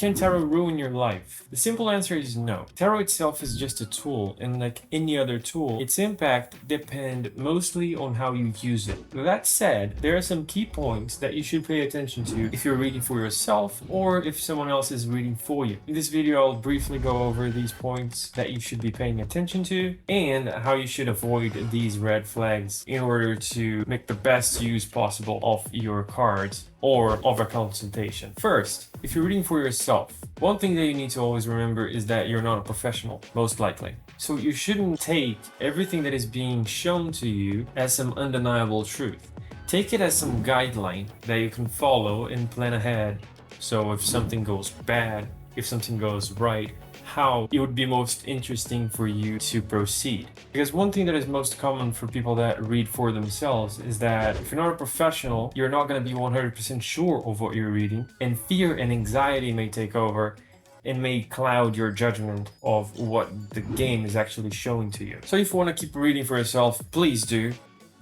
Can tarot ruin your life? The simple answer is no. Tarot itself is just a tool, and like any other tool, its impact depends mostly on how you use it. With that said, there are some key points that you should pay attention to if you're reading for yourself or if someone else is reading for you. In this video, I'll briefly go over these points that you should be paying attention to and how you should avoid these red flags in order to make the best use possible of your cards or of a consultation. First, if you're reading for yourself, one thing that you need to always remember is that you're not a professional, most likely. So you shouldn't take everything that is being shown to you as some undeniable truth. Take it as some guideline that you can follow and plan ahead. So if something goes bad, if something goes right, how it would be most interesting for you to proceed. Because one thing that is most common for people that read for themselves is that if you're not a professional, you're not going to be 100% sure of what you're reading, and fear and anxiety may take over and may cloud your judgment of what the game is actually showing to you. So if you want to keep reading for yourself, please do.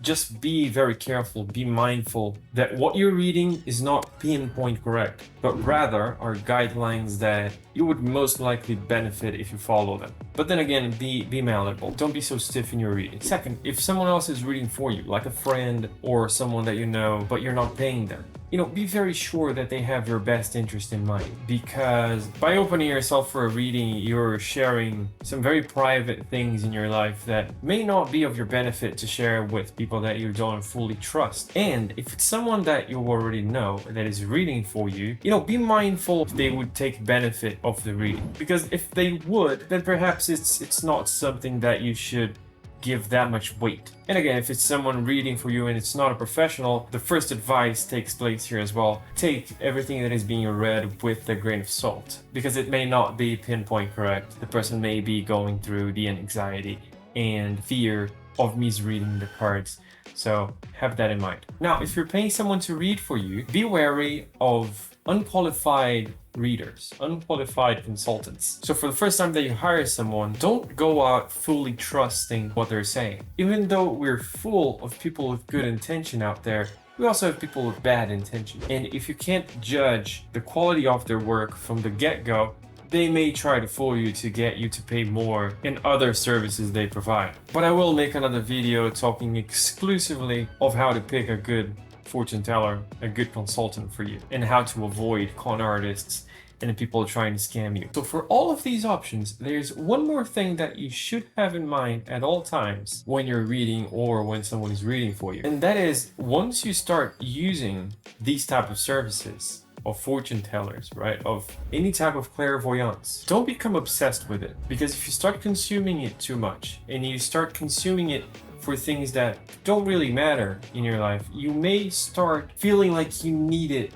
Just be very careful, be mindful that what you're reading is not pinpoint correct, but rather are guidelines that you would most likely benefit if you follow them. But then again, be malleable. Don't be so stiff in your reading. Second, if someone else is reading for you, like a friend or someone that you know, but you're not paying them, be very sure that they have your best interest in mind, because by opening yourself for a reading, you're sharing some very private things in your life that may not be of your benefit to share with people that you don't fully trust. And if it's someone that you already know that is reading for you, be mindful if they would take benefit of the reading, because if they would, then perhaps it's not something that you should give that much weight. And again, if it's someone reading for you and it's not a professional, the first advice takes place here as well. Take everything that is being read with a grain of salt, because it may not be pinpoint correct. The person may be going through the anxiety and fear of misreading the cards. So have that in mind. Now, if you're paying someone to read for you, be wary of unqualified readers, unqualified consultants. So for the first time that you hire someone, don't go out fully trusting what they're saying. Even though we're full of people with good intention out there, we also have people with bad intention. And if you can't judge the quality of their work from the get-go, they may try to fool you to get you to pay more in other services they provide. But I will make another video talking exclusively of how to pick a good fortune teller, a good consultant for you, and how to avoid con artists and people trying to scam you. So for all of these options, there's one more thing that you should have in mind at all times when you're reading or when someone is reading for you. And that is, once you start using these type of services, of fortune tellers, right, of any type of clairvoyance, don't become obsessed with it. Because if you start consuming it too much and you start consuming it for things that don't really matter in your life, you may start feeling like you need it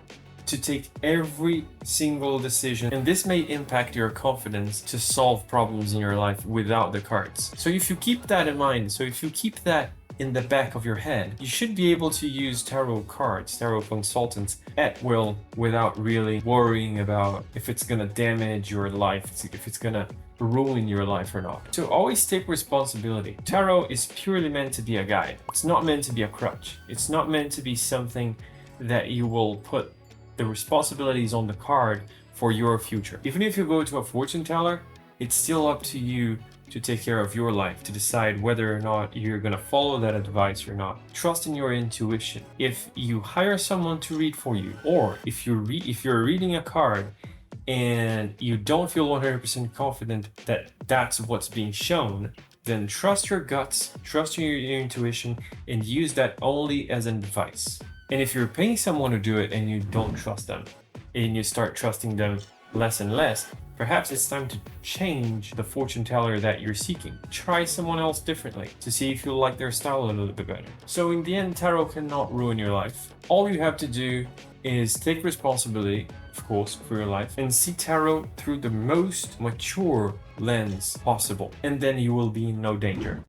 to take every single decision, and this may impact your confidence to solve problems in your life without the cards. So if you keep that in mind, so if you keep that in the back of your head, you should be able to use tarot cards, tarot consultants at will without really worrying about if it's gonna damage your life, if it's gonna ruin your life or not. So always take responsibility. Tarot is purely meant to be a guide. It's not meant to be a crutch. It's not meant to be something that you will put the responsibilities on the card for your future. Even if you go to a fortune teller, it's still up to you to take care of your life, to decide whether or not you're going to follow that advice or not. Trust in your intuition. If you hire someone to read for you, or if you're reading a card and you don't feel 100% confident that that's what's being shown, then trust your guts, trust your intuition, and use that only as an advice. And if you're paying someone to do it and you don't trust them, and you start trusting them less and less, perhaps it's time to change the fortune teller that you're seeking. Try someone else differently to see if you like their style a little bit better. So in the end, tarot cannot ruin your life. All you have to do is take responsibility, of course, for your life, and see tarot through the most mature lens possible. And then you will be in no danger.